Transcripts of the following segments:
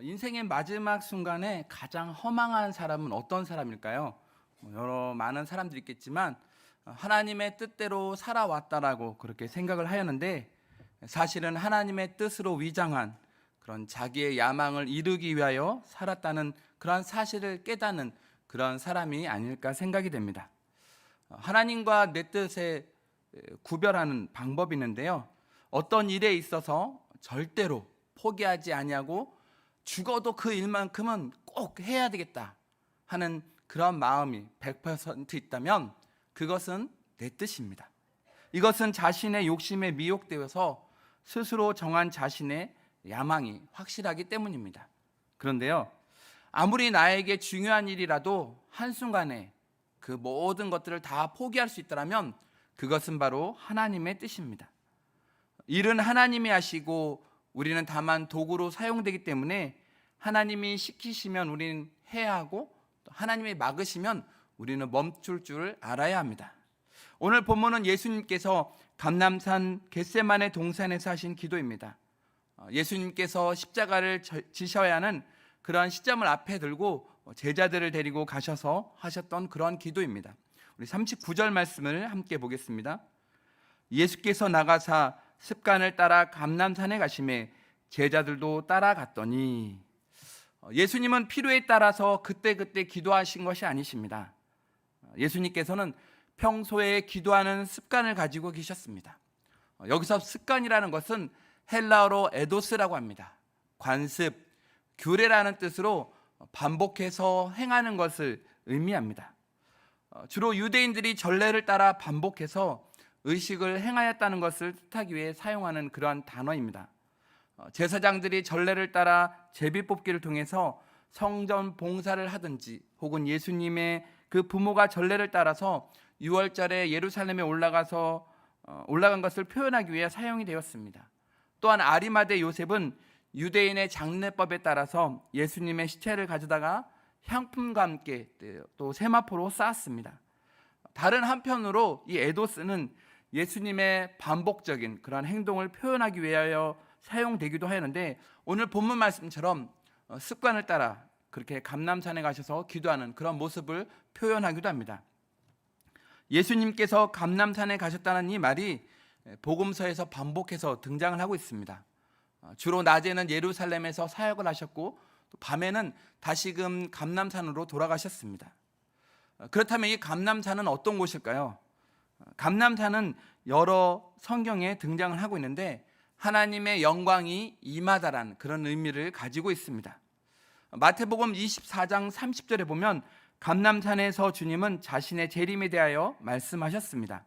인생의 마지막 순간에 가장 허망한 사람은 어떤 사람일까요? 여러 많은 사람들이 있겠지만 하나님의 뜻대로 살아왔다라고 그렇게 생각을 하였는데, 사실은 하나님의 뜻으로 위장한 그런 자기의 야망을 이루기 위하여 살았다는 그런 사실을 깨닫는 그런 사람이 아닐까 생각이 됩니다. 하나님과 내 뜻에 구별하는 방법이 있는데요, 어떤 일에 있어서 절대로 포기하지 아니하고 죽어도 그 일만큼은 꼭 해야 되겠다 하는 그런 마음이 100% 있다면 그것은 내 뜻입니다. 이것은 자신의 욕심에 미혹되어서 스스로 정한 자신의 야망이 확실하기 때문입니다. 그런데요, 아무리 나에게 중요한 일이라도 한순간에 그 모든 것들을 다 포기할 수 있다면 그것은 바로 하나님의 뜻입니다. 일은 하나님이 하시고 우리는 다만 도구로 사용되기 때문에 하나님이 시키시면 우리는 해야 하고, 또 하나님이 막으시면 우리는 멈출 줄 알아야 합니다. 오늘 본문은 예수님께서 감람산 겟세마네 동산에서 하신 기도입니다. 예수님께서 십자가를 지셔야 하는 그러한 시점을 앞에 들고 제자들을 데리고 가셔서 하셨던 그런 기도입니다. 우리 39절 말씀을 함께 보겠습니다. 예수께서 나가사 습관을 따라 감람산에 가시매 제자들도 따라갔더니. 예수님은 필요에 따라서 그때그때 기도하신 것이 아니십니다. 예수님께서는 평소에 기도하는 습관을 가지고 계셨습니다. 여기서 습관이라는 것은 헬라어로 에도스라고 합니다. 관습, 규례라는 뜻으로 반복해서 행하는 것을 의미합니다. 주로 유대인들이 전례를 따라 반복해서 의식을 행하였다는 것을 뜻하기 위해 사용하는 그러한 단어입니다. 제사장들이 전례를 따라 제비뽑기를 통해서 성전 봉사를 하든지, 혹은 예수님의 그 부모가 전례를 따라서 6월절에 예루살렘에 올라간 것을 표현하기 위해 사용이 되었습니다. 또한 아리마대 요셉은 유대인의 장례법에 따라서 예수님의 시체를 가져다가 향품과 함께 또 세마포로 쌓았습니다. 다른 한편으로 이 에도스는 예수님의 반복적인 그런 행동을 표현하기 위하여 사용되기도 하는데, 오늘 본문 말씀처럼 습관을 따라 그렇게 감람산에 가셔서 기도하는 그런 모습을 표현하기도 합니다. 예수님께서 감람산에 가셨다는 이 말이 복음서에서 반복해서 등장을 하고 있습니다. 주로 낮에는 예루살렘에서 사역을 하셨고, 또 밤에는 다시금 감람산으로 돌아가셨습니다. 그렇다면 이 감람산은 어떤 곳일까요? 감람산은 여러 성경에 등장을 하고 있는데, 하나님의 영광이 임하다라는 그런 의미를 가지고 있습니다. 마태복음 24장 30절에 보면 감람산에서 주님은 자신의 재림에 대하여 말씀하셨습니다.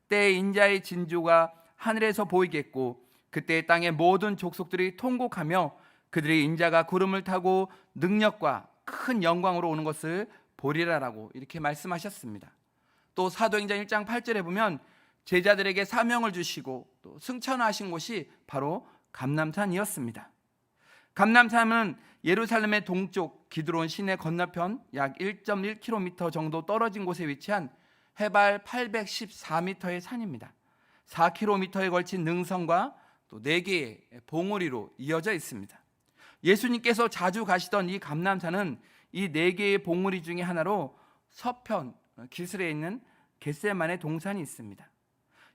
때에 인자의 진주가 하늘에서 보이겠고, 그때 땅의 모든 족속들이 통곡하며 그들의 인자가 구름을 타고 능력과 큰 영광으로 오는 것을 보리라라고 이렇게 말씀하셨습니다. 또 사도행전 1장 8절에 보면 제자들에게 사명을 주시고 또 승천하신 곳이 바로 감람산이었습니다. 감람산은 예루살렘의 동쪽 기드론 시내 건너편 약 1.1km 정도 떨어진 곳에 위치한 해발 814m의 산입니다. 4km에 걸친 능선과 또 4개의 봉우리로 이어져 있습니다. 예수님께서 자주 가시던 이 감람산은 이 4개의 봉우리 중에 하나로 서편 기슭에 있는 겟세마네 동산이 있습니다.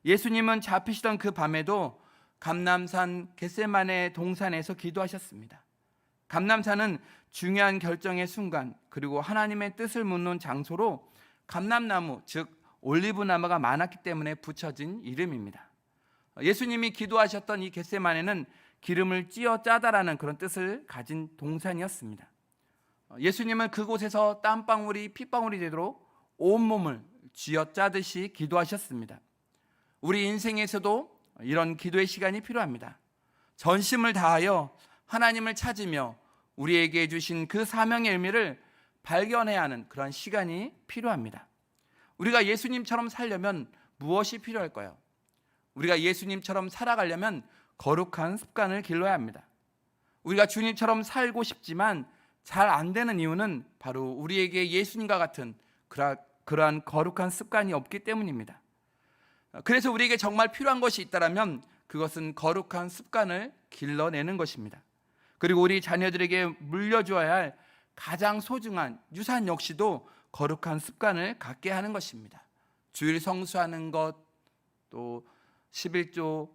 예수님은 잡히시던 그 밤에도 감람산 겟세마네 동산에서 기도하셨습니다. 감람산은 중요한 결정의 순간, 그리고 하나님의 뜻을 묻는 장소로 감람나무, 즉 올리브나무가 많았기 때문에 붙여진 이름입니다. 예수님이 기도하셨던 이 겟세마네는 기름을 찌어 짜다라는 그런 뜻을 가진 동산이었습니다. 예수님은 그곳에서 땀방울이 핏방울이 되도록 온몸을 쥐어 짜듯이 기도하셨습니다. 우리 인생에서도 이런 기도의 시간이 필요합니다. 전심을 다하여 하나님을 찾으며 우리에게 주신 그 사명의 의미를 발견해야 하는 그런 시간이 필요합니다. 우리가 예수님처럼 살려면 무엇이 필요할까요? 우리가 예수님처럼 살아가려면 거룩한 습관을 길러야 합니다. 우리가 주님처럼 살고 싶지만 잘 안 되는 이유는 바로 우리에게 예수님과 같은 그러한 거룩한 습관이 없기 때문입니다. 그래서 우리에게 정말 필요한 것이 있다면 그것은 거룩한 습관을 길러내는 것입니다. 그리고 우리 자녀들에게 물려주어야 할 가장 소중한 유산 역시도 거룩한 습관을 갖게 하는 것입니다. 주일 성수하는 것, 또 11조,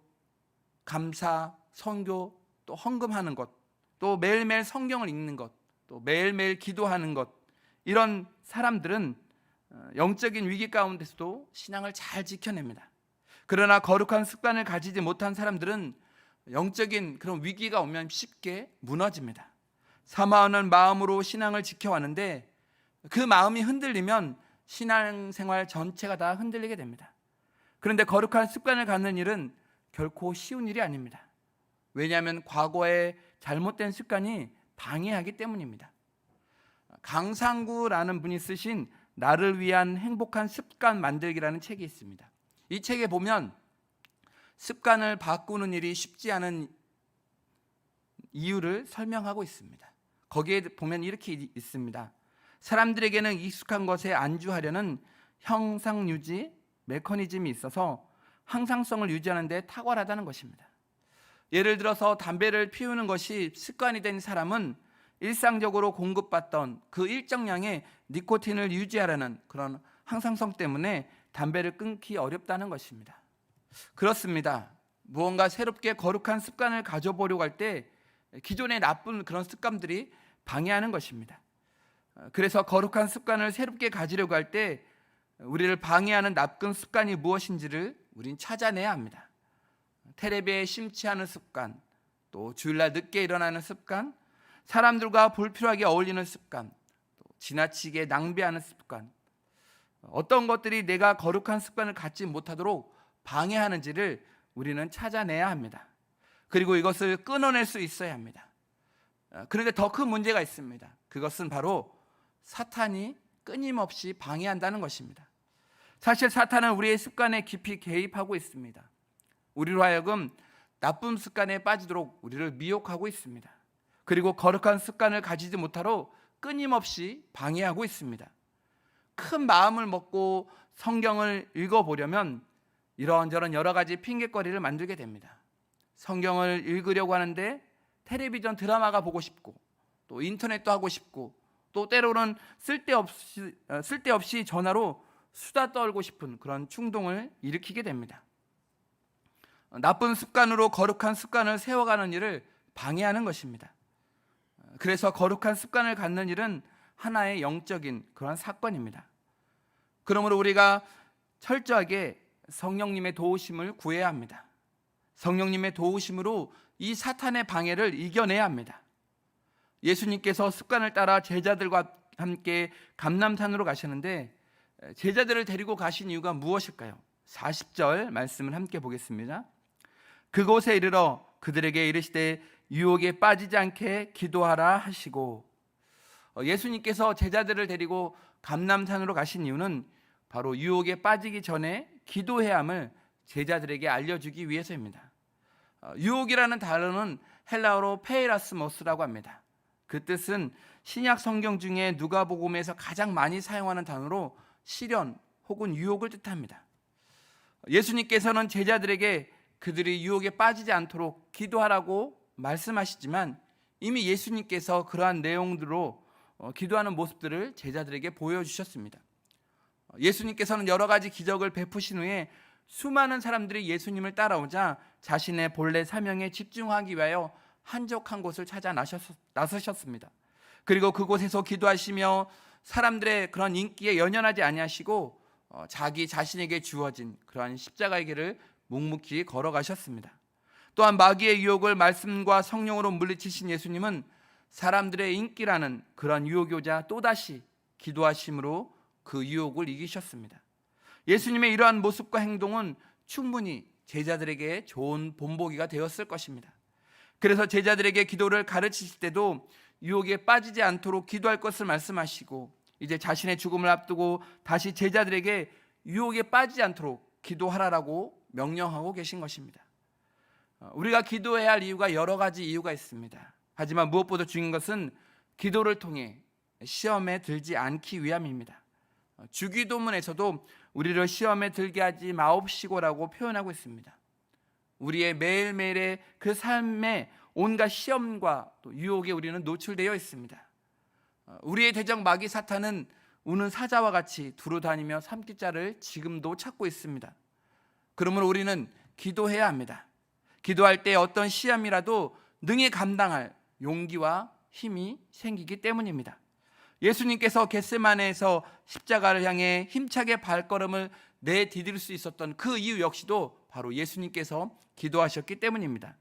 감사, 선교, 또 헌금하는 것, 또 매일매일 성경을 읽는 것, 또 매일매일 기도하는 것, 이런 사람들은 영적인 위기 가운데서도 신앙을 잘 지켜냅니다. 그러나 거룩한 습관을 가지지 못한 사람들은 영적인 그런 위기가 오면 쉽게 무너집니다. 사모하는 마음으로 신앙을 지켜왔는데 그 마음이 흔들리면 신앙생활 전체가 다 흔들리게 됩니다. 그런데 거룩한 습관을 갖는 일은 결코 쉬운 일이 아닙니다. 왜냐하면 과거의 잘못된 습관이 방해하기 때문입니다. 강상구라는 분이 쓰신 나를 위한 행복한 습관 만들기라는 책이 있습니다. 이 책에 보면 습관을 바꾸는 일이 쉽지 않은 이유를 설명하고 있습니다. 거기에 보면 이렇게 있습니다. 사람들에게는 익숙한 것에 안주하려는 형상 유지 메커니즘이 있어서 항상성을 유지하는 데 탁월하다는 것입니다. 예를 들어서 담배를 피우는 것이 습관이 된 사람은 일상적으로 공급받던 그 일정량의 니코틴을 유지하려는 그런 항상성 때문에 담배를 끊기 어렵다는 것입니다. 그렇습니다. 무언가 새롭게 거룩한 습관을 가져보려고 할 때 기존의 나쁜 그런 습관들이 방해하는 것입니다. 그래서 거룩한 습관을 새롭게 가지려고 할 때 우리를 방해하는 나쁜 습관이 무엇인지를 우린 찾아내야 합니다. 텔레비에 심취하는 습관, 또 주일날 늦게 일어나는 습관, 사람들과 불필요하게 어울리는 습관, 또 지나치게 낭비하는 습관, 어떤 것들이 내가 거룩한 습관을 갖지 못하도록 방해하는지를 우리는 찾아내야 합니다. 그리고 이것을 끊어낼 수 있어야 합니다. 그런데 더 큰 문제가 있습니다. 그것은 바로 사탄이 끊임없이 방해한다는 것입니다. 사실 사탄은 우리의 습관에 깊이 개입하고 있습니다. 우리로 하여금 나쁜 습관에 빠지도록 우리를 미혹하고 있습니다. 그리고 거룩한 습관을 가지지 못하도록 끊임없이 방해하고 있습니다. 큰 마음을 먹고 성경을 읽어보려면 이런저런 여러 가지 핑계거리를 만들게 됩니다. 성경을 읽으려고 하는데 텔레비전 드라마가 보고 싶고, 또 인터넷도 하고 싶고, 또 때로는 쓸데없이 전화로 수다 떨고 싶은 그런 충동을 일으키게 됩니다. 나쁜 습관으로 거룩한 습관을 세워가는 일을 방해하는 것입니다. 그래서 거룩한 습관을 갖는 일은 하나의 영적인 그런 사건입니다. 그러므로 우리가 철저하게 성령님의 도우심을 구해야 합니다. 성령님의 도우심으로 이 사탄의 방해를 이겨내야 합니다. 예수님께서 습관을 따라 제자들과 함께 감람산으로 가시는데 제자들을 데리고 가신 이유가 무엇일까요? 40절 말씀을 함께 보겠습니다. 그곳에 이르러 그들에게 이르시되 유혹에 빠지지 않게 기도하라 하시고, 예수님께서 제자들을 데리고 감람산으로 가신 이유는 바로 유혹에 빠지기 전에 기도해야 함을 제자들에게 알려주기 위해서입니다. 유혹이라는 단어는 헬라어로 페이라스모스라고 합니다. 그 뜻은 신약 성경 중에 누가복음에서 가장 많이 사용하는 단어로 시련 혹은 유혹을 뜻합니다. 예수님께서는 제자들에게 그들이 유혹에 빠지지 않도록 기도하라고 말씀하시지만 이미 예수님께서 그러한 내용들로 기도하는 모습들을 제자들에게 보여주셨습니다. 예수님께서는 여러 가지 기적을 베푸신 후에 수많은 사람들이 예수님을 따라오자 자신의 본래 사명에 집중하기 위하여 한적한 곳을 찾아 나서셨습니다. 그리고 그곳에서 기도하시며 사람들의 그런 인기에 연연하지 아니하시고 자기 자신에게 주어진 그러한 십자가의 길을 묵묵히 걸어가셨습니다. 또한 마귀의 유혹을 말씀과 성령으로 물리치신 예수님은 사람들의 인기라는 그런 유혹이 오자 또다시 기도하심으로 그 유혹을 이기셨습니다. 예수님의 이러한 모습과 행동은 충분히 제자들에게 좋은 본보기가 되었을 것입니다. 그래서 제자들에게 기도를 가르치실 때도 유혹에 빠지지 않도록 기도할 것을 말씀하시고, 이제 자신의 죽음을 앞두고 다시 제자들에게 유혹에 빠지지 않도록 기도하라라고 명령하고 계신 것입니다. 우리가 기도해야 할 이유가 여러 가지 이유가 있습니다. 하지만 무엇보다 중요한 것은 기도를 통해 시험에 들지 않기 위함입니다. 주기도문에서도 우리를 시험에 들게 하지 마옵시고라고 표현하고 있습니다. 우리의 매일매일의 그 삶의 온갖 시험과 또 유혹에 우리는 노출되어 있습니다. 우리의 대적 마귀 사탄은 우는 사자와 같이 두루다니며 삼킬자를 지금도 찾고 있습니다. 그러므로 우리는 기도해야 합니다. 기도할 때 어떤 시험이라도 능히 감당할 용기와 힘이 생기기 때문입니다. 예수님께서 겟세마네에서 십자가를 향해 힘차게 발걸음을 내디딜 수 있었던 그 이유 역시도 바로 예수님께서 기도하셨기 때문입니다.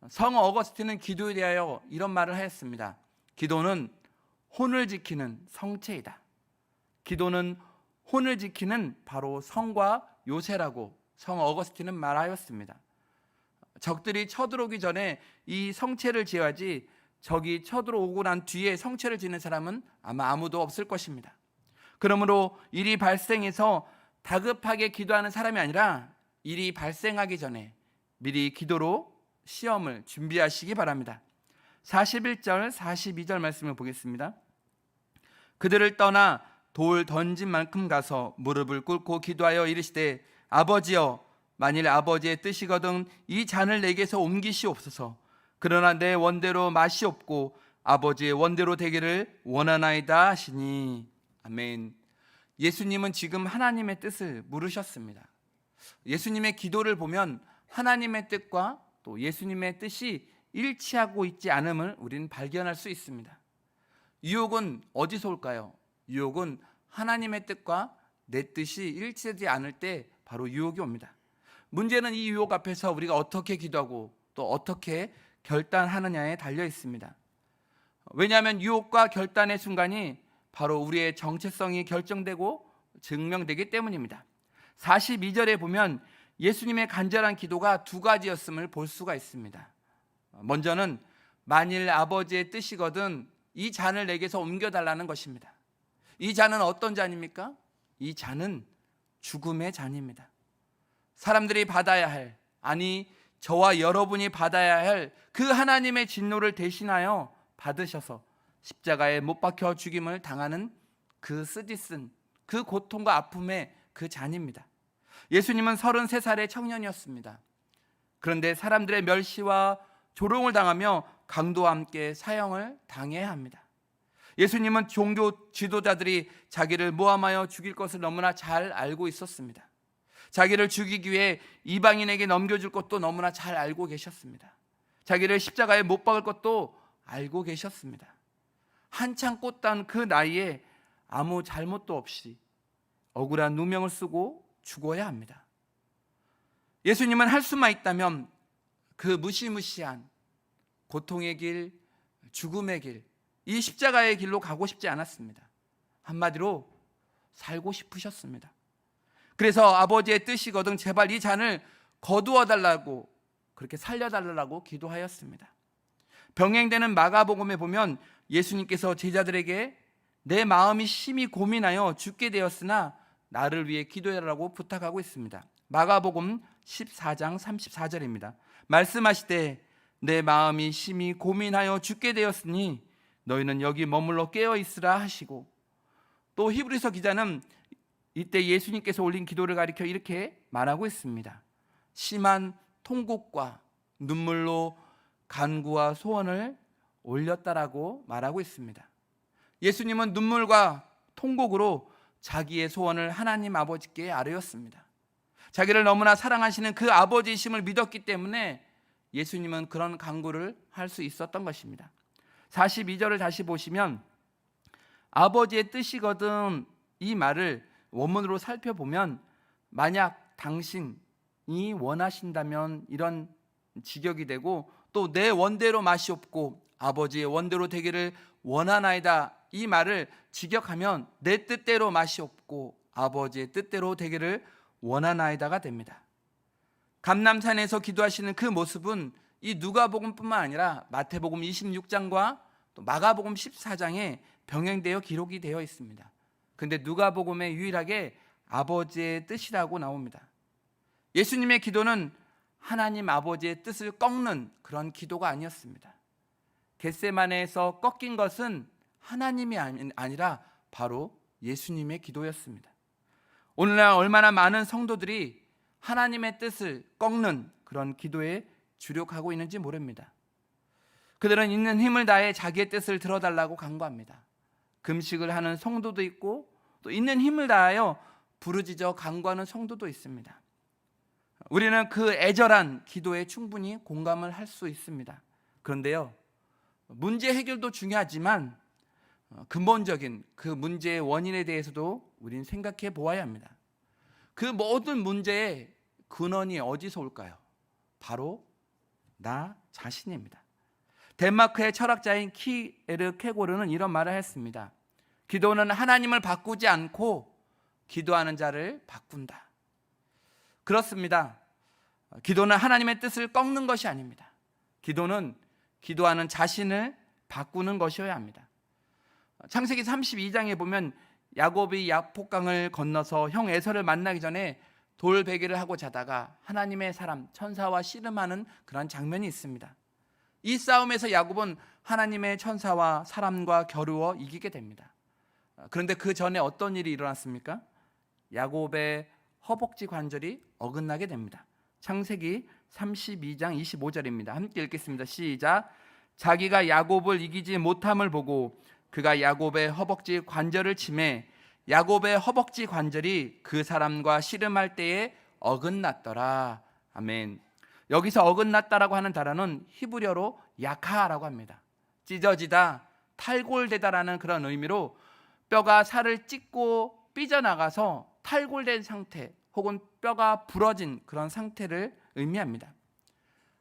성 어거스틴은 기도에 대하여 이런 말을 하였습니다. 기도는 혼을 지키는 성체이다. 기도는 혼을 지키는 바로 성과 요새라고 성 어거스틴은 말하였습니다. 적들이 쳐들어오기 전에 이 성체를 지어야지 적이 쳐들어오고 난 뒤에 성체를 지는 사람은 아마 아무도 없을 것입니다. 그러므로 일이 발생해서 다급하게 기도하는 사람이 아니라 일이 발생하기 전에 미리 기도로 시험을 준비하시기 바랍니다. 41절 42절 말씀을 보겠습니다. 그들을 떠나 돌 던진 만큼 가서 무릎을 꿇고 기도하여 이르시되 아버지여 만일 아버지의 뜻이거든 이 잔을 내게서 옮기시옵소서. 그러나 내 원대로 맛이 없고 아버지의 원대로 되기를 원하나이다 하시니. 아멘. 예수님은 지금 하나님의 뜻을 물으셨습니다. 예수님의 기도를 보면 하나님의 뜻과 또 예수님의 뜻이 일치하고 있지 않음을 우리는 발견할 수 있습니다. 유혹은 어디서 올까요? 유혹은 하나님의 뜻과 내 뜻이 일치하지 않을 때 바로 유혹이 옵니다. 문제는 이 유혹 앞에서 우리가 어떻게 기도하고 또 어떻게 결단하느냐에 달려 있습니다. 왜냐하면 유혹과 결단의 순간이 바로 우리의 정체성이 결정되고 증명되기 때문입니다. 42절에 보면 예수님의 간절한 기도가 두 가지였음을 볼 수가 있습니다. 먼저는 만일 아버지의 뜻이거든 이 잔을 내게서 옮겨달라는 것입니다. 이 잔은 어떤 잔입니까? 이 잔은 죽음의 잔입니다. 사람들이 받아야 할, 아니 저와 여러분이 받아야 할 그 하나님의 진노를 대신하여 받으셔서 십자가에 못 박혀 죽임을 당하는 그 쓰디쓴 그 고통과 아픔의 그 잔입니다. 예수님은 33살의 청년이었습니다. 그런데 사람들의 멸시와 조롱을 당하며 강도와 함께 사형을 당해야 합니다. 예수님은 종교 지도자들이 자기를 모함하여 죽일 것을 너무나 잘 알고 있었습니다. 자기를 죽이기 위해 이방인에게 넘겨줄 것도 너무나 잘 알고 계셨습니다. 자기를 십자가에 못 박을 것도 알고 계셨습니다. 한창 꽃단 그 나이에 아무 잘못도 없이 억울한 누명을 쓰고 죽어야 합니다. 예수님은 할 수만 있다면 그 무시무시한 고통의 길, 죽음의 길, 이 십자가의 길로 가고 싶지 않았습니다. 한마디로 살고 싶으셨습니다. 그래서 아버지의 뜻이거든 제발 이 잔을 거두어 달라고 그렇게 살려달라고 기도하였습니다. 병행되는 마가복음에 보면 예수님께서 제자들에게 내 마음이 심히 고민하여 죽게 되었으나 나를 위해 기도해라라고 부탁하고 있습니다. 마가복음 14장 34절입니다. 말씀하시되 내 마음이 심히 고민하여 죽게 되었으니 너희는 여기 머물러 깨어 있으라 하시고, 또 히브리서 기자는 이때 예수님께서 올린 기도를 가리켜 이렇게 말하고 있습니다. 심한 통곡과 눈물로 간구와 소원을 올렸다라고 말하고 있습니다. 예수님은 눈물과 통곡으로 자기의 소원을 하나님 아버지께 아뢰었습니다. 자기를 너무나 사랑하시는 그 아버지이심을 믿었기 때문에 예수님은 그런 간구를 할 수 있었던 것입니다. 42절을 다시 보시면 아버지의 뜻이거든 이 말을 원문으로 살펴보면 만약 당신이 원하신다면 이런 직역이 되고 또 내 원대로 맛이 없고 아버지의 원대로 되기를 원하나이다 이 말을 직역하면 내 뜻대로 맛이 없고 아버지의 뜻대로 되기를 원하나이다가 됩니다. 감람산에서 기도하시는 그 모습은 이 누가복음뿐만 아니라 마태복음 26장과 또 마가복음 14장에 병행되어 기록이 되어 있습니다. 그런데 누가복음에 유일하게 아버지의 뜻이라고 나옵니다. 예수님의 기도는 하나님 아버지의 뜻을 꺾는 그런 기도가 아니었습니다. 겟세마네에서 꺾인 것은 하나님이 아니라 바로 예수님의 기도였습니다. 오늘날 얼마나 많은 성도들이 하나님의 뜻을 꺾는 그런 기도에 주력하고 있는지 모릅니다. 그들은 있는 힘을 다해 자기의 뜻을 들어달라고 간구합니다. 금식을 하는 성도도 있고 또 있는 힘을 다하여 부르짖어 간구하는 성도도 있습니다. 우리는 그 애절한 기도에 충분히 공감을 할 수 있습니다. 그런데요, 문제 해결도 중요하지만 근본적인 그 문제의 원인에 대해서도 우리는 생각해 보아야 합니다. 그 모든 문제의 근원이 어디서 올까요? 바로 나 자신입니다. 덴마크의 철학자인 키에르 케고르는 이런 말을 했습니다. 기도는 하나님을 바꾸지 않고 기도하는 자를 바꾼다. 그렇습니다. 기도는 하나님의 뜻을 꺾는 것이 아닙니다. 기도는 기도하는 자신을 바꾸는 것이어야 합니다. 창세기 32장에 보면 야곱이 야복강을 건너서 형 에서를 만나기 전에 돌베개를 하고 자다가 하나님의 사람 천사와 씨름하는 그런 장면이 있습니다. 이 싸움에서 야곱은 하나님의 천사와 사람과 겨루어 이기게 됩니다. 그런데 그 전에 어떤 일이 일어났습니까? 야곱의 허벅지 관절이 어긋나게 됩니다. 창세기 32장 25절입니다. 함께 읽겠습니다. 시작. 자기가 야곱을 이기지 못함을 보고 그가 야곱의 허벅지 관절을 치매 야곱의 허벅지 관절이 그 사람과 씨름할 때에 어긋났더라. 아멘. 여기서 어긋났다라고 하는 단어는 히브리어로 야카라고 합니다. 찢어지다, 탈골되다라는 그런 의미로 뼈가 살을 찢고 삐져나가서 탈골된 상태 혹은 뼈가 부러진 그런 상태를 의미합니다.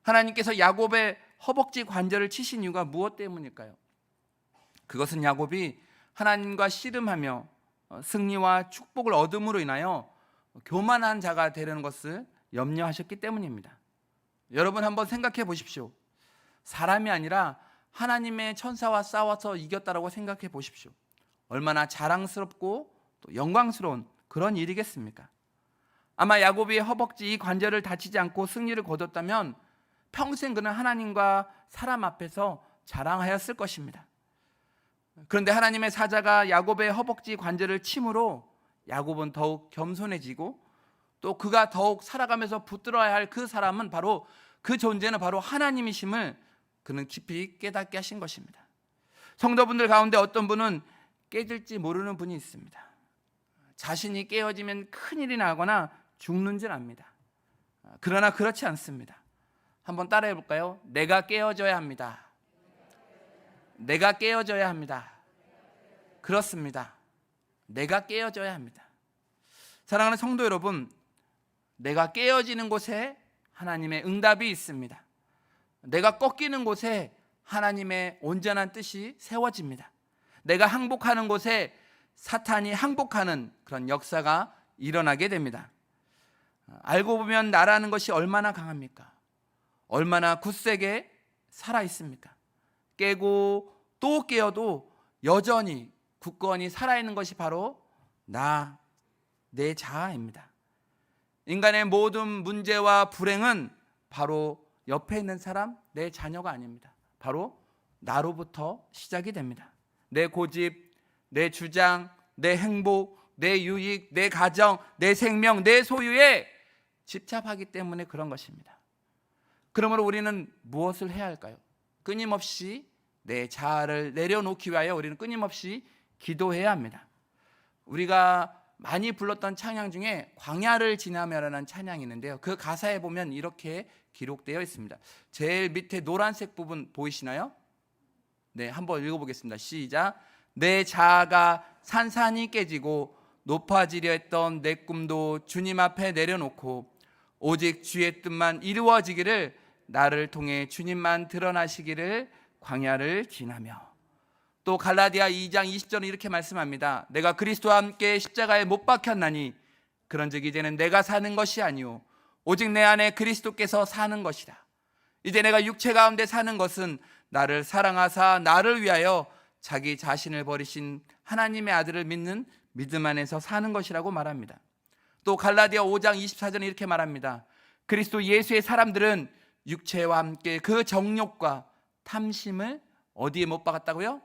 하나님께서 야곱의 허벅지 관절을 치신 이유가 무엇 때문일까요? 그것은 야곱이 하나님과 씨름하며 승리와 축복을 얻음으로 인하여 교만한 자가 되려는 것을 염려하셨기 때문입니다. 여러분 한번 생각해 보십시오. 사람이 아니라 하나님의 천사와 싸워서 이겼다라고 생각해 보십시오. 얼마나 자랑스럽고 또 영광스러운 그런 일이겠습니까? 아마 야곱이 허벅지 이 관절을 다치지 않고 승리를 거뒀다면 평생 그는 하나님과 사람 앞에서 자랑하였을 것입니다. 그런데 하나님의 사자가 야곱의 허벅지 관절을 침으로 야곱은 더욱 겸손해지고 또 그가 더욱 살아가면서 붙들어야 할 그 사람은 바로 그 존재는 바로 하나님이심을 그는 깊이 깨닫게 하신 것입니다. 성도분들 가운데 어떤 분은 깨질지 모르는 분이 있습니다. 자신이 깨어지면 큰일이 나거나 죽는 줄 압니다. 그러나 그렇지 않습니다. 한번 따라해 볼까요? 내가 깨어져야 합니다. 내가 깨어져야 합니다. 그렇습니다. 내가 깨어져야 합니다. 사랑하는 성도 여러분, 내가 깨어지는 곳에 하나님의 응답이 있습니다. 내가 꺾이는 곳에 하나님의 온전한 뜻이 세워집니다. 내가 항복하는 곳에 사탄이 항복하는 그런 역사가 일어나게 됩니다. 알고 보면 나라는 것이 얼마나 강합니까? 얼마나 굳세게 살아 있습니까? 깨고 또 깨어도 여전히 굳건히 살아있는 것이 바로 내 자아입니다. 인간의 모든 문제와 불행은 바로 옆에 있는 사람, 내 자녀가 아닙니다. 바로 나로부터 시작이 됩니다. 내 고집, 내 주장, 내 행복, 내 유익, 내 가정, 내 생명, 내 소유에 집착하기 때문에 그런 것입니다. 그러므로 우리는 무엇을 해야 할까요? 끊임없이 내 자아를 내려놓기 위하여 우리는 끊임없이 기도해야 합니다. 우리가 많이 불렀던 찬양 중에 광야를 지나며라는 찬양이 있는데요. 그 가사에 보면 이렇게 기록되어 있습니다. 제일 밑에 노란색 부분 보이시나요? 네, 한번 읽어보겠습니다. 시작. 내 자아가 산산이 깨지고 높아지려 했던 내 꿈도 주님 앞에 내려놓고 오직 주의 뜻만 이루어지기를 나를 통해 주님만 드러나시기를 광야를 지나며. 또 갈라디아 2장 20절은 이렇게 말씀합니다. 내가 그리스도와 함께 십자가에 못 박혔나니 그런즉 이제는 내가 사는 것이 아니오 오직 내 안에 그리스도께서 사는 것이라. 이제 내가 육체 가운데 사는 것은 나를 사랑하사 나를 위하여 자기 자신을 버리신 하나님의 아들을 믿는 믿음 안에서 사는 것이라고 말합니다. 또 갈라디아 5장 24절은 이렇게 말합니다. 그리스도 예수의 사람들은 육체와 함께 그 정욕과 탐심을 어디에 못 박았다고요?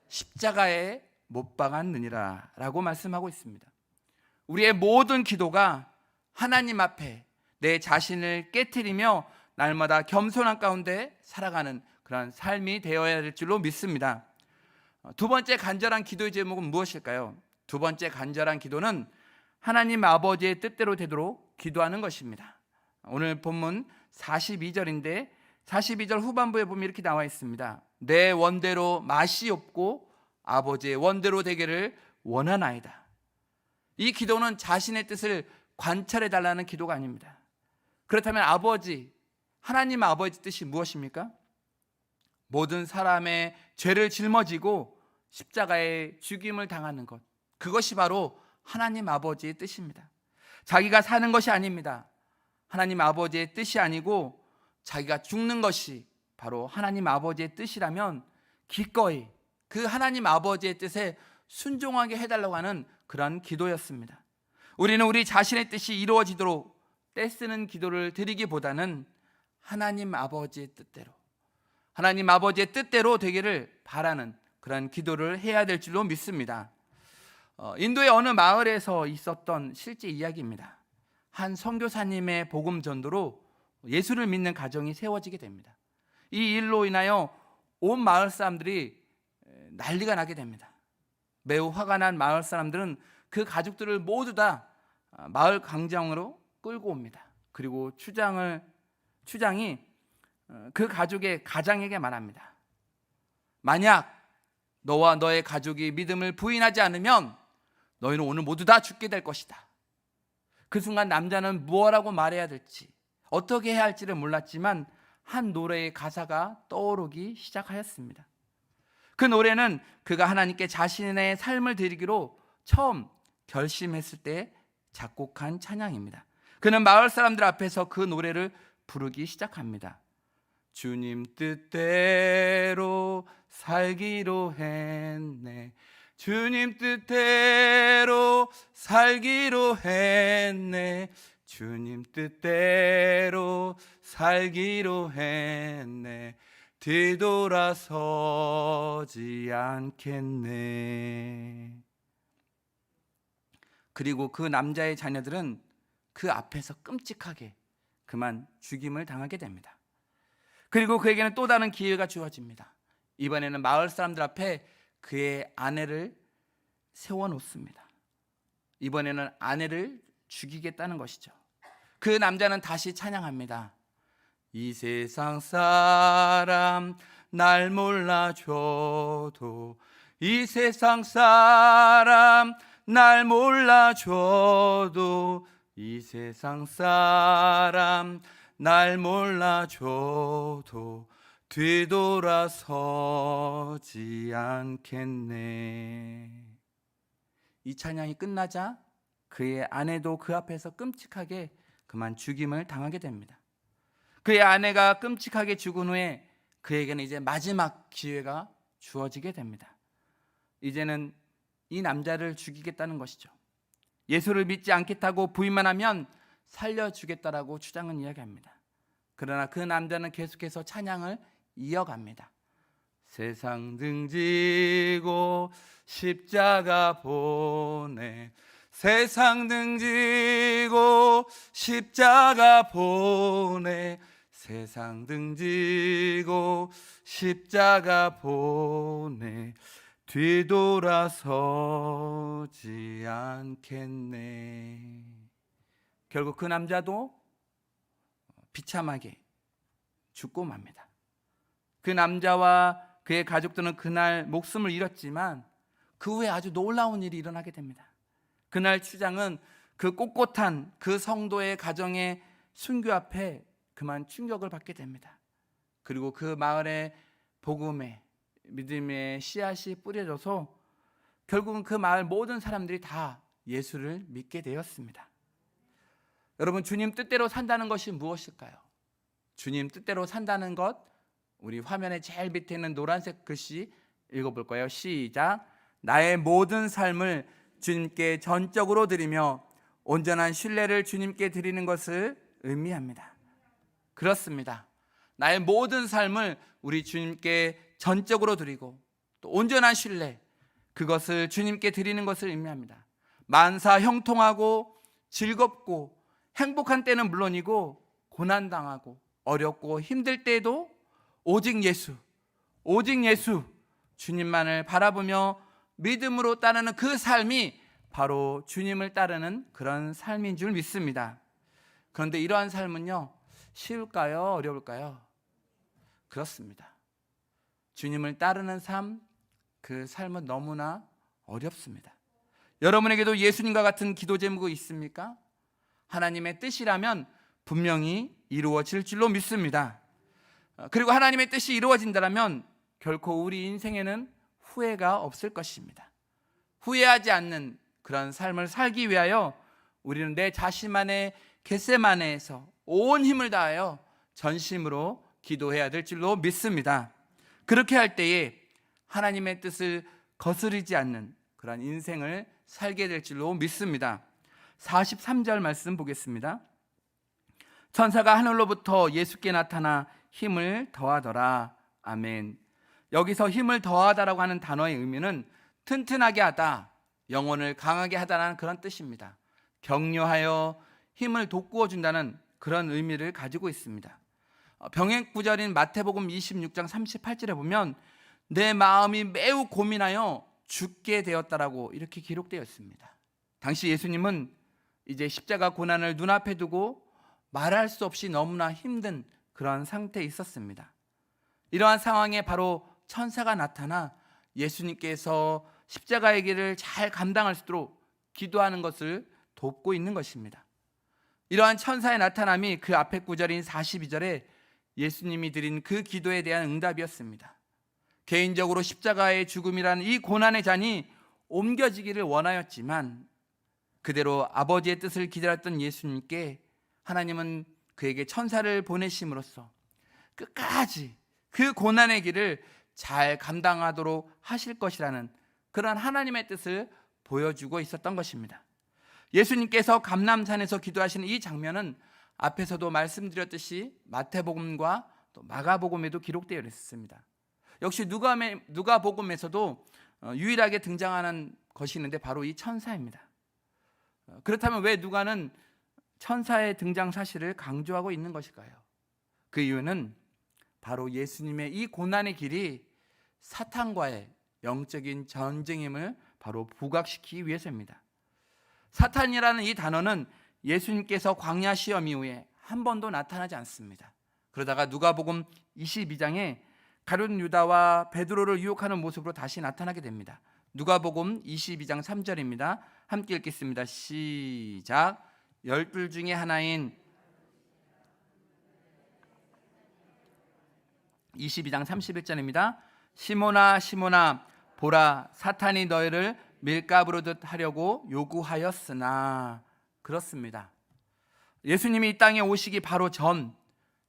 십자가에 못 박았느니라 라고 말씀하고 있습니다. 우리의 모든 기도가 하나님 앞에 내 자신을 깨트리며 날마다 겸손한 가운데 살아가는 그런 삶이 되어야 될 줄로 믿습니다. 두 번째 간절한 기도의 제목은 무엇일까요? 두 번째 간절한 기도는 하나님 아버지의 뜻대로 되도록 기도하는 것입니다. 오늘 본문 42절인데 42절 후반부에 보면 이렇게 나와 있습니다. 내 원대로 맛이 없고 아버지의 원대로 되기를 원하나이다. 이 기도는 자신의 뜻을 관찰해 달라는 기도가 아닙니다. 그렇다면 하나님 아버지 뜻이 무엇입니까? 모든 사람의 죄를 짊어지고 십자가에 죽임을 당하는 것, 그것이 바로 하나님 아버지의 뜻입니다. 자기가 사는 것이 아닙니다. 하나님 아버지의 뜻이 아니고 자기가 죽는 것이 바로 하나님 아버지의 뜻이라면 기꺼이 그 하나님 아버지의 뜻에 순종하게 해달라고 하는 그런 기도였습니다. 우리는 우리 자신의 뜻이 이루어지도록 떼쓰는 기도를 드리기보다는 하나님 아버지의 뜻대로 되기를 바라는 그런 기도를 해야 될 줄로 믿습니다. 인도의 어느 마을에서 있었던 실제 이야기입니다. 한 선교사님의 복음 전도로 예수를 믿는 가정이 세워지게 됩니다. 이 일로 인하여 온 마을 사람들이 난리가 나게 됩니다. 매우 화가 난 마을 사람들은 그 가족들을 모두 다 마을 광장으로 끌고 옵니다. 그리고 추장이 그 가족의 가장에게 말합니다. 만약 너와 너의 가족이 믿음을 부인하지 않으면 너희는 오늘 모두 다 죽게 될 것이다. 그 순간 남자는 무엇라고 말해야 될지, 어떻게 해야 할지를 몰랐지만 한 노래의 가사가 떠오르기 시작하였습니다. 그 노래는 그가 하나님께 자신의 삶을 드리기로 처음 결심했을 때 작곡한 찬양입니다. 그는 마을 사람들 앞에서 그 노래를 부르기 시작합니다. 주님 뜻대로 살기로 했네. 주님 뜻대로 살기로 했네. 주님 뜻대로 살기로 했네. 뒤돌아서지 않겠네. 그리고 그 남자의 자녀들은 그 앞에서 끔찍하게 그만 죽임을 당하게 됩니다. 그리고 그에게는 또 다른 기회가 주어집니다. 이번에는 마을 사람들 앞에 그의 아내를 세워놓습니다. 이번에는 아내를 죽이겠다는 것이죠. 그 남자는 다시 찬양합니다. 이 세상 사람 날 몰라줘도, 이 세상 사람 날 몰라줘도, 이 세상 사람 날 몰라줘도 뒤돌아서지 않겠네. 이 찬양이 끝나자 그의 아내도 그 앞에서 끔찍하게 그만 죽임을 당하게 됩니다. 그의 아내가 끔찍하게 죽은 후에 그에게는 이제 마지막 기회가 주어지게 됩니다. 이제는 이 남자를 죽이겠다는 것이죠. 예수를 믿지 않겠다고 부인만 하면 살려주겠다라고 주장은 이야기합니다. 그러나 그 남자는 계속해서 찬양을 이어갑니다. 세상 등지고 십자가 보내, 세상 등지고 십자가 보내, 세상 등지고 십자가 보내, 뒤돌아서지 않겠네. 결국 그 남자도 비참하게 죽고 맙니다. 그 남자와 그의 가족들은 그날 목숨을 잃었지만 그 후에 아주 놀라운 일이 일어나게 됩니다. 그날 추장은 그 꼿꼿한 그 성도의 가정의 순교 앞에 그만 충격을 받게 됩니다. 그리고 그 마을의 복음의 믿음의 씨앗이 뿌려져서 결국은 그 마을 모든 사람들이 다 예수를 믿게 되었습니다. 여러분, 주님 뜻대로 산다는 것이 무엇일까요? 주님 뜻대로 산다는 것, 우리 화면에 제일 밑에 있는 노란색 글씨 읽어볼 거예요. 시작. 나의 모든 삶을 주님께 전적으로 드리며 온전한 신뢰를 주님께 드리는 것을 의미합니다. 그렇습니다. 나의 모든 삶을 우리 주님께 전적으로 드리고 또 온전한 신뢰, 그것을 주님께 드리는 것을 의미합니다. 만사 형통하고 즐겁고 행복한 때는 물론이고 고난당하고 어렵고 힘들 때도 오직 예수, 오직 예수, 주님만을 바라보며 믿음으로 따르는 그 삶이 바로 주님을 따르는 그런 삶인 줄 믿습니다. 그런데 이러한 삶은요, 쉬울까요? 어려울까요? 그렇습니다. 주님을 따르는 삶, 그 삶은 너무나 어렵습니다. 여러분에게도 예수님과 같은 기도 제목이 있습니까? 하나님의 뜻이라면 분명히 이루어질 줄로 믿습니다. 그리고 하나님의 뜻이 이루어진다면 결코 우리 인생에는 후회가 없을 것입니다. 후회하지 않는 그런 삶을 살기 위하여 우리는 내 자신만의 겟세마네에서 온 힘을 다하여 전심으로 기도해야 될 줄로 믿습니다. 그렇게 할 때에 하나님의 뜻을 거스르지 않는 그런 인생을 살게 될 줄로 믿습니다. 43절 말씀 보겠습니다. 천사가 하늘로부터 예수께 나타나 힘을 더하더라. 아멘. 여기서 힘을 더하다라고 하는 단어의 의미는 튼튼하게 하다, 영혼을 강하게 하다라는 그런 뜻입니다. 격려하여 힘을 돋구어 준다는 그런 의미를 가지고 있습니다. 병행 구절인 마태복음 26장 38절에 보면 내 마음이 매우 고민하여 죽게 되었다라고 이렇게 기록되어 있습니다. 당시 예수님은 이제 십자가 고난을 눈앞에 두고 말할 수 없이 너무나 힘든 그런 상태에 있었습니다. 이러한 상황에 바로 천사가 나타나 예수님께서 십자가의 길을 잘 감당할 수 있도록 기도하는 것을 돕고 있는 것입니다. 이러한 천사의 나타남이 그 앞에 구절인 42절에 예수님이 드린 그 기도에 대한 응답이었습니다. 개인적으로 십자가의 죽음이라는 이 고난의 잔이 옮겨지기를 원하였지만 그대로 아버지의 뜻을 기다렸던 예수님께 하나님은 그에게 천사를 보내심으로써 끝까지 그 고난의 길을 잘 감당하도록 하실 것이라는 그런 하나님의 뜻을 보여주고 있었던 것입니다. 예수님께서 감람산에서 기도하시는 이 장면은 앞에서도 말씀드렸듯이 마태복음과 또 마가복음에도 기록되어 있습니다. 역시 누가복음에서도 유일하게 등장하는 것이 있는데 바로 이 천사입니다. 그렇다면 왜 누가는 천사의 등장 사실을 강조하고 있는 것일까요? 그 이유는 바로 예수님의 이 고난의 길이 사탄과의 영적인 전쟁임을 바로 부각시키기 위해서입니다. 사탄이라는 이 단어는 예수님께서 광야 시험 이후에 한 번도 나타나지 않습니다. 그러다가 누가복음 22장에 가룟 유다와 베드로를 유혹하는 모습으로 다시 나타나게 됩니다. 누가복음 22장 3절입니다. 함께 읽겠습니다. 시작. 12 중에 하나인 22장 31절입니다. 시몬아 시몬아 보라 사탄이 너희를 밀가부르듯 하려고 요구하였으나. 그렇습니다. 예수님이 이 땅에 오시기 바로 전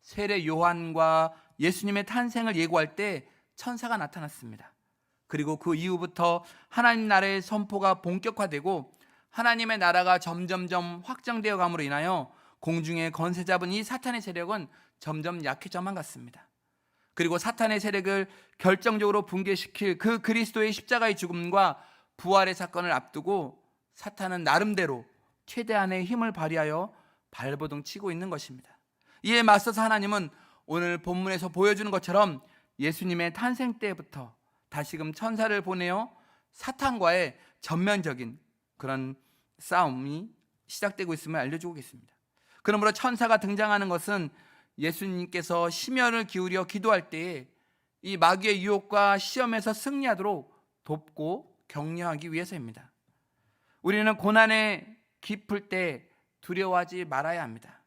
세례 요한과 예수님의 탄생을 예고할 때 천사가 나타났습니다. 그리고 그 이후부터 하나님 나라의 선포가 본격화되고 하나님의 나라가 점점점 확장되어 감으로 인하여 공중에 건세 잡은 이 사탄의 세력은 점점 약해져만 갔습니다. 그리고 사탄의 세력을 결정적으로 붕괴시킬 그 그리스도의 십자가의 죽음과 부활의 사건을 앞두고 사탄은 나름대로 최대한의 힘을 발휘하여 발버둥 치고 있는 것입니다. 이에 맞서서 하나님은 오늘 본문에서 보여주는 것처럼 예수님의 탄생 때부터 다시금 천사를 보내어 사탄과의 전면적인 그런 싸움이 시작되고 있음을 알려주고 계십니다. 그러므로 천사가 등장하는 것은 예수님께서 심혈을 기울여 기도할 때에 이 마귀의 유혹과 시험에서 승리하도록 돕고 격려하기 위해서입니다. 우리는 고난에 깊을 때 두려워하지 말아야 합니다.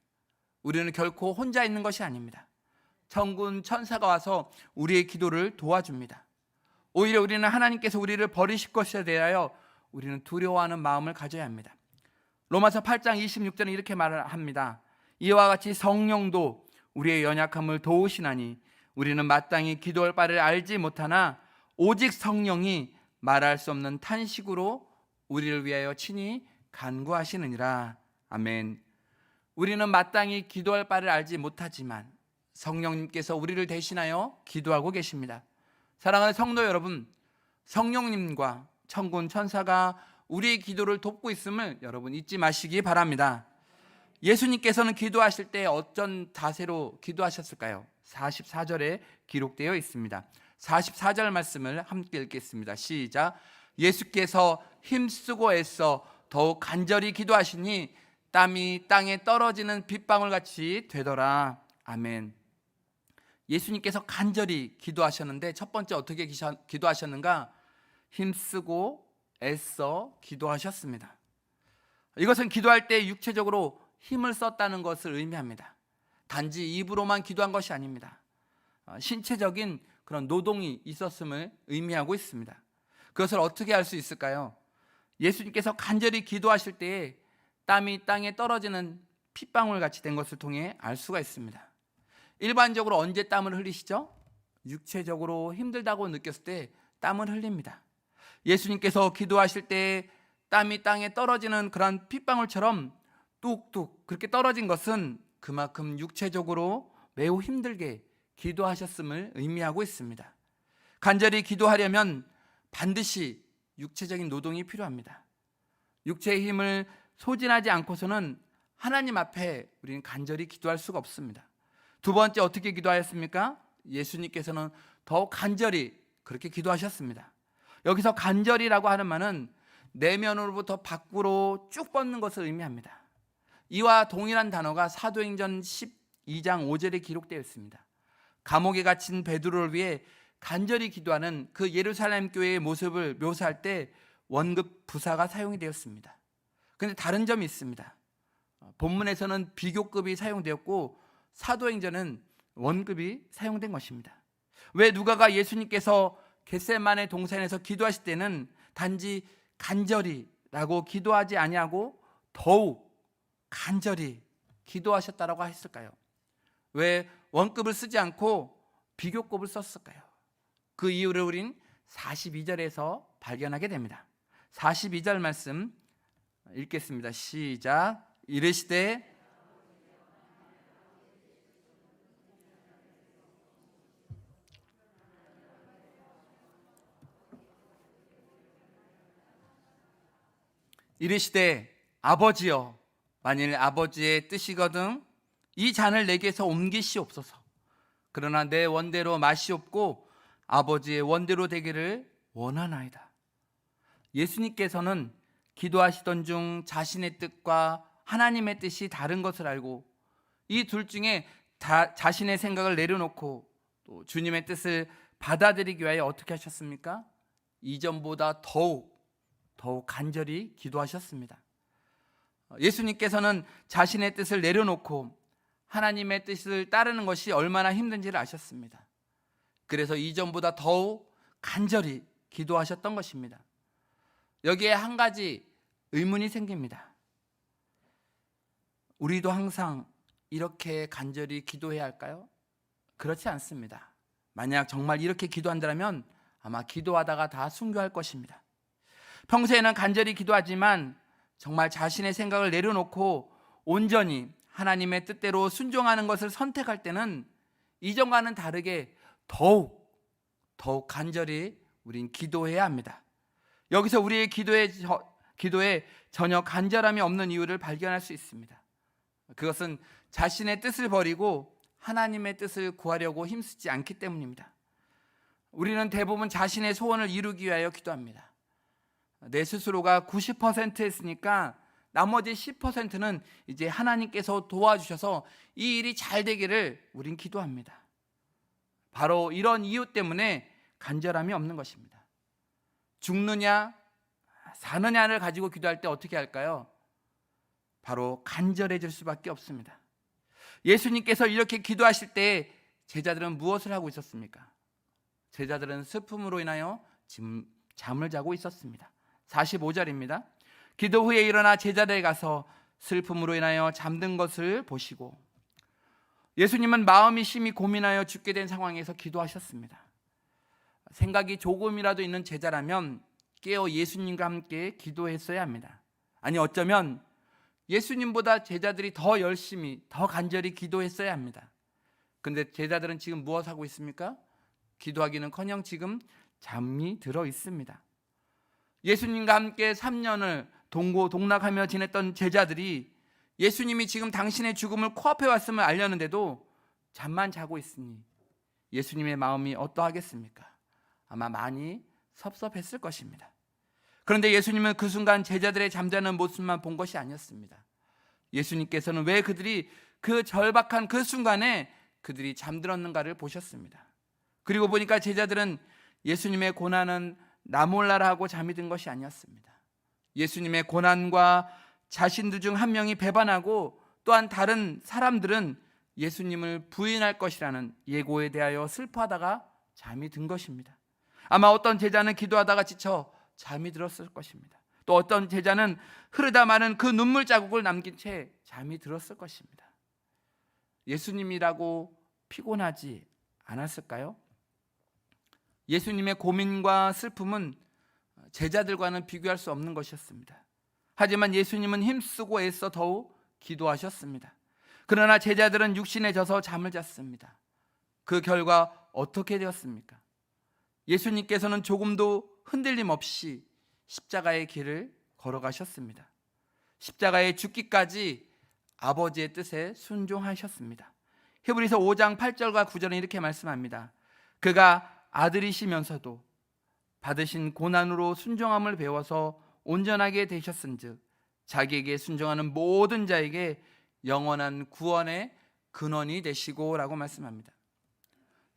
우리는 결코 혼자 있는 것이 아닙니다. 천군 천사가 와서 우리의 기도를 도와줍니다. 오히려 우리는 하나님께서 우리를 버리실 것에 대하여 우리는 두려워하는 마음을 가져야 합니다. 로마서 8장 26절은 이렇게 말을 합니다. 이와 같이 성령도 우리의 연약함을 도우시나니 우리는 마땅히 기도할 바를 알지 못하나 오직 성령이 말할 수 없는 탄식으로 우리를 위하여 친히 간구하시느니라. 아멘. 우리는 마땅히 기도할 바를 알지 못하지만 성령님께서 우리를 대신하여 기도하고 계십니다. 사랑하는 성도 여러분, 성령님과 천군 천사가 우리의 기도를 돕고 있음을 여러분 잊지 마시기 바랍니다. 예수님께서는 기도하실 때 어떤 자세로 기도하셨을까요? 44절에 기록되어 있습니다. 44절 말씀을 함께 읽겠습니다. 시작. 예수께서 힘쓰고 애써 더욱 간절히 기도하시니 땀이 땅에 떨어지는 빗방울 같이 되더라. 아멘. 예수님께서 간절히 기도하셨는데 첫 번째 어떻게 기도하셨는가? 힘쓰고 애써 기도하셨습니다. 이것은 기도할 때 육체적으로 힘을 썼다는 것을 의미합니다. 단지 입으로만 기도한 것이 아닙니다. 신체적인 그런 노동이 있었음을 의미하고 있습니다. 그것을 어떻게 알 수 있을까요? 예수님께서 간절히 기도하실 때에 땀이 땅에 떨어지는 핏방울 같이 된 것을 통해 알 수가 있습니다. 일반적으로 언제 땀을 흘리시죠? 육체적으로 힘들다고 느꼈을 때 땀을 흘립니다. 예수님께서 기도하실 때 땀이 땅에 떨어지는 그런 핏방울처럼 뚝뚝 그렇게 떨어진 것은 그만큼 육체적으로 매우 힘들게 기도하셨음을 의미하고 있습니다. 간절히 기도하려면 반드시 육체적인 노동이 필요합니다. 육체의 힘을 소진하지 않고서는 하나님 앞에 우리는 간절히 기도할 수가 없습니다. 두 번째 어떻게 기도하셨습니까? 예수님께서는 더욱 간절히 그렇게 기도하셨습니다. 여기서 간절이라고 하는 말은 내면으로부터 밖으로 쭉 뻗는 것을 의미합니다. 이와 동일한 단어가 사도행전 12장 5절에 기록되어 있습니다. 감옥에 갇힌 베드로를 위해 간절히 기도하는 그 예루살렘 교회의 모습을 묘사할 때 원급 부사가 사용이 되었습니다. 그런데 다른 점이 있습니다. 본문에서는 비교급이 사용되었고 사도행전은 원급이 사용된 것입니다. 왜 누가가 예수님께서 겟세마네 동산에서 기도하실 때는 단지 간절히라고 기도하지 아니하고 더욱 간절히 기도하셨다라고 했을까요? 왜 원급을 쓰지 않고 비교급을 썼을까요? 그 이유를 우린 42절에서 발견하게 됩니다. 42절 말씀 읽겠습니다. 시작. 이르시되 아버지여, 만일 아버지의 뜻이거든 이 잔을 내게서 옮기시옵소서. 그러나 내 원대로 마시옵고 아버지의 원대로 되기를 원하나이다. 예수님께서는 기도하시던 중 자신의 뜻과 하나님의 뜻이 다른 것을 알고 이 둘 중에 자신의 생각을 내려놓고 또 주님의 뜻을 받아들이기 위하여 어떻게 하셨습니까? 이전보다 더욱 간절히 기도하셨습니다. 예수님께서는 자신의 뜻을 내려놓고 하나님의 뜻을 따르는 것이 얼마나 힘든지를 아셨습니다. 그래서 이전보다 더욱 간절히 기도하셨던 것입니다. 여기에 한 가지 의문이 생깁니다. 우리도 항상 이렇게 간절히 기도해야 할까요? 그렇지 않습니다. 만약 정말 이렇게 기도한다면 아마 기도하다가 다 순교할 것입니다. 평소에는 간절히 기도하지만 정말 자신의 생각을 내려놓고 온전히 하나님의 뜻대로 순종하는 것을 선택할 때는 이전과는 다르게 더욱 간절히 우린 기도해야 합니다. 여기서 우리의 기도에 전혀 간절함이 없는 이유를 발견할 수 있습니다. 그것은 자신의 뜻을 버리고 하나님의 뜻을 구하려고 힘쓰지 않기 때문입니다. 우리는 대부분 자신의 소원을 이루기 위하여 기도합니다. 내 스스로가 90% 했으니까 나머지 10%는 이제 하나님께서 도와주셔서 이 일이 잘 되기를 우린 기도합니다. 바로 이런 이유 때문에 간절함이 없는 것입니다. 죽느냐 사느냐를 가지고 기도할 때 어떻게 할까요? 바로 간절해질 수밖에 없습니다. 예수님께서 이렇게 기도하실 때 제자들은 무엇을 하고 있었습니까? 제자들은 슬픔으로 인하여 잠을 자고 있었습니다. 45절입니다. 기도 후에 일어나 제자들에 가서 슬픔으로 인하여 잠든 것을 보시고, 예수님은 마음이 심히 고민하여 죽게 된 상황에서 기도하셨습니다. 생각이 조금이라도 있는 제자라면 깨어 예수님과 함께 기도했어야 합니다. 아니 어쩌면 예수님보다 제자들이 더 열심히 더 간절히 기도했어야 합니다. 그런데 제자들은 지금 무엇하고 있습니까? 기도하기는커녕 지금 잠이 들어 있습니다. 예수님과 함께 3년을 동고동락하며 지냈던 제자들이 예수님이 지금 당신의 죽음을 코앞에 왔음을 알렸는데도 잠만 자고 있으니 예수님의 마음이 어떠하겠습니까? 아마 많이 섭섭했을 것입니다. 그런데 예수님은 그 순간 제자들의 잠자는 모습만 본 것이 아니었습니다. 예수님께서는 왜 그들이 그 절박한 그 순간에 그들이 잠들었는가를 보셨습니다. 그리고 보니까 제자들은 예수님의 고난은 나 몰라라 하고 잠이 든 것이 아니었습니다. 예수님의 고난과 자신들 중 한 명이 배반하고 또한 다른 사람들은 예수님을 부인할 것이라는 예고에 대하여 슬퍼하다가 잠이 든 것입니다. 아마 어떤 제자는 기도하다가 지쳐 잠이 들었을 것입니다. 또 어떤 제자는 흐르다 마는 그 눈물 자국을 남긴 채 잠이 들었을 것입니다. 예수님이라고 피곤하지 않았을까요? 예수님의 고민과 슬픔은 제자들과는 비교할 수 없는 것이었습니다. 하지만 예수님은 힘쓰고 애써 더욱 기도하셨습니다. 그러나 제자들은 육신에 져서 잠을 잤습니다. 그 결과 어떻게 되었습니까? 예수님께서는 조금도 흔들림 없이 십자가의 길을 걸어가셨습니다. 십자가에 죽기까지 아버지의 뜻에 순종하셨습니다. 히브리서 5장 8절과 9절은 이렇게 말씀합니다. 그가 아들이시면서도 받으신 고난으로 순종함을 배워서 온전하게 되셨은즉 자기에게 순종하는 모든 자에게 영원한 구원의 근원이 되시고 라고 말씀합니다.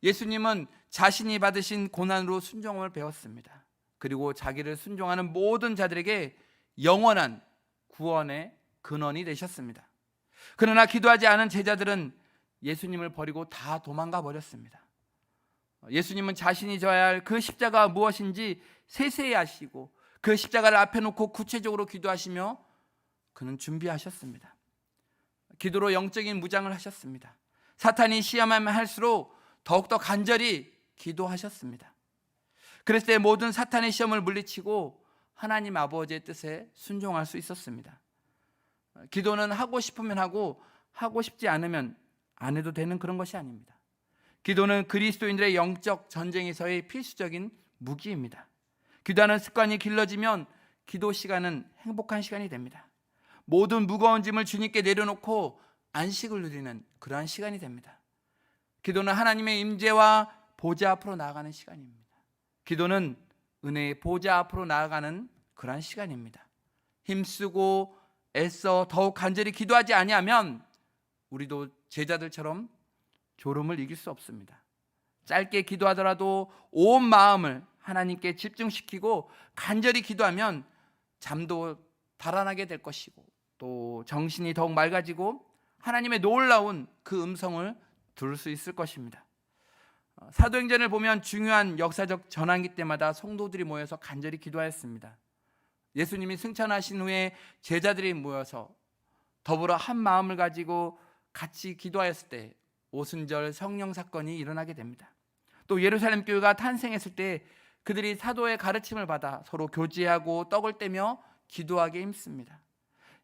예수님은 자신이 받으신 고난으로 순종함을 배웠습니다. 그리고 자기를 순종하는 모든 자들에게 영원한 구원의 근원이 되셨습니다. 그러나 기도하지 않은 제자들은 예수님을 버리고 다 도망가 버렸습니다. 예수님은 자신이 져야 할 그 십자가가 무엇인지 세세히 아시고 그 십자가를 앞에 놓고 구체적으로 기도하시며 그는 준비하셨습니다. 기도로 영적인 무장을 하셨습니다. 사탄이 시험하면 할수록 더욱더 간절히 기도하셨습니다. 그랬을 때 모든 사탄의 시험을 물리치고 하나님 아버지의 뜻에 순종할 수 있었습니다. 기도는 하고 싶으면 하고 하고 싶지 않으면 안 해도 되는 그런 것이 아닙니다. 기도는 그리스도인들의 영적 전쟁에서의 필수적인 무기입니다. 기도하는 습관이 길러지면 기도 시간은 행복한 시간이 됩니다. 모든 무거운 짐을 주님께 내려놓고 안식을 누리는 그러한 시간이 됩니다. 기도는 하나님의 임재와 보좌 앞으로 나아가는 시간입니다. 기도는 은혜의 보좌 앞으로 나아가는 그러한 시간입니다. 힘쓰고 애써 더욱 간절히 기도하지 아니하면 우리도 제자들처럼 졸음을 이길 수 없습니다. 짧게 기도하더라도 온 마음을 하나님께 집중시키고 간절히 기도하면 잠도 달아나게 될 것이고 또 정신이 더욱 맑아지고 하나님의 놀라운 그 음성을 들을 수 있을 것입니다. 사도행전을 보면 중요한 역사적 전환기 때마다 성도들이 모여서 간절히 기도하였습니다. 예수님이 승천하신 후에 제자들이 모여서 더불어 한 마음을 가지고 같이 기도하였을 때 오순절 성령 사건이 일어나게 됩니다. 또 예루살렘 교회가 탄생했을 때 그들이 사도의 가르침을 받아 서로 교제하고 떡을 떼며 기도하게 힘씁니다.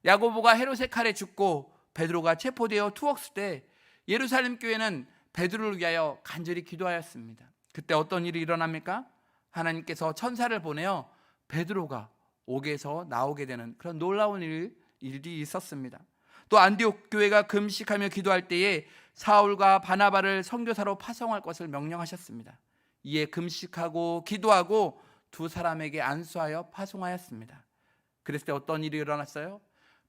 야고보가 헤롯의 칼에 죽고 베드로가 체포되어 투옥스 때 예루살렘 교회는 베드로를 위하여 간절히 기도하였습니다. 그때 어떤 일이 일어납니까? 하나님께서 천사를 보내어 베드로가 옥에서 나오게 되는 그런 놀라운 일이 있었습니다. 또 안디옥 교회가 금식하며 기도할 때에 사울과 바나바를 선교사로 파송할 것을 명령하셨습니다. 이에 금식하고 기도하고 두 사람에게 안수하여 파송하였습니다. 그랬을 때 어떤 일이 일어났어요?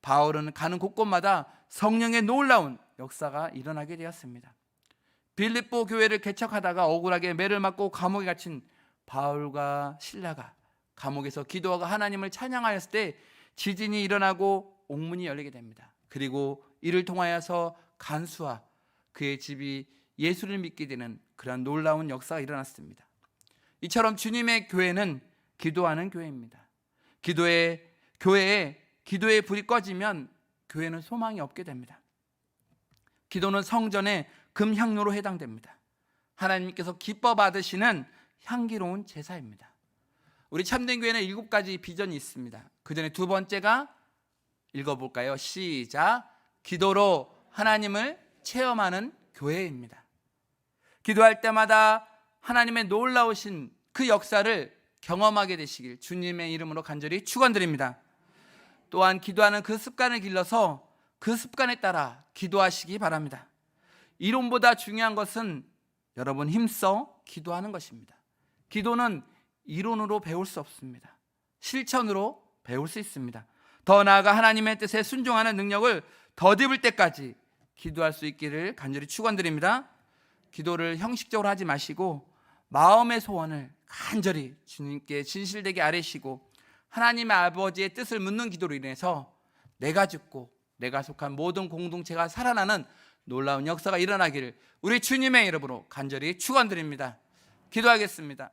바울은 가는 곳곳마다 성령의 놀라운 역사가 일어나게 되었습니다. 빌립보 교회를 개척하다가 억울하게 매를 맞고 감옥에 갇힌 바울과 실라가 감옥에서 기도하고 하나님을 찬양하였을 때 지진이 일어나고 옥문이 열리게 됩니다. 그리고 이를 통하여서 간수와 그의 집이 예수를 믿게 되는 그러한 놀라운 역사가 일어났습니다. 이처럼 주님의 교회는 기도하는 교회입니다. 교회에 기도의 불이 꺼지면 교회는 소망이 없게 됩니다. 기도는 성전의 금향료로 해당됩니다. 하나님께서 기뻐 받으시는 향기로운 제사입니다. 우리 참된 교회는 7가지 비전이 있습니다. 그 전에 두 번째가 읽어볼까요? 시작. 기도로 하나님을 체험하는 교회입니다. 기도할 때마다 하나님의 놀라우신 그 역사를 경험하게 되시길 주님의 이름으로 간절히 축원드립니다. 또한 기도하는 그 습관을 길러서 그 습관에 따라 기도하시기 바랍니다. 이론보다 중요한 것은 여러분 힘써 기도하는 것입니다. 기도는 이론으로 배울 수 없습니다. 실천으로 배울 수 있습니다. 더 나아가 하나님의 뜻에 순종하는 능력을 덧입을 때까지 기도할 수 있기를 간절히 축원드립니다. 기도를 형식적으로 하지 마시고 마음의 소원을 간절히 주님께 진실되게 아뢰시고 하나님 아버지의 뜻을 묻는 기도로 인해서 내가 죽고 내가 속한 모든 공동체가 살아나는 놀라운 역사가 일어나기를 우리 주님의 이름으로 간절히 축원드립니다. 기도하겠습니다.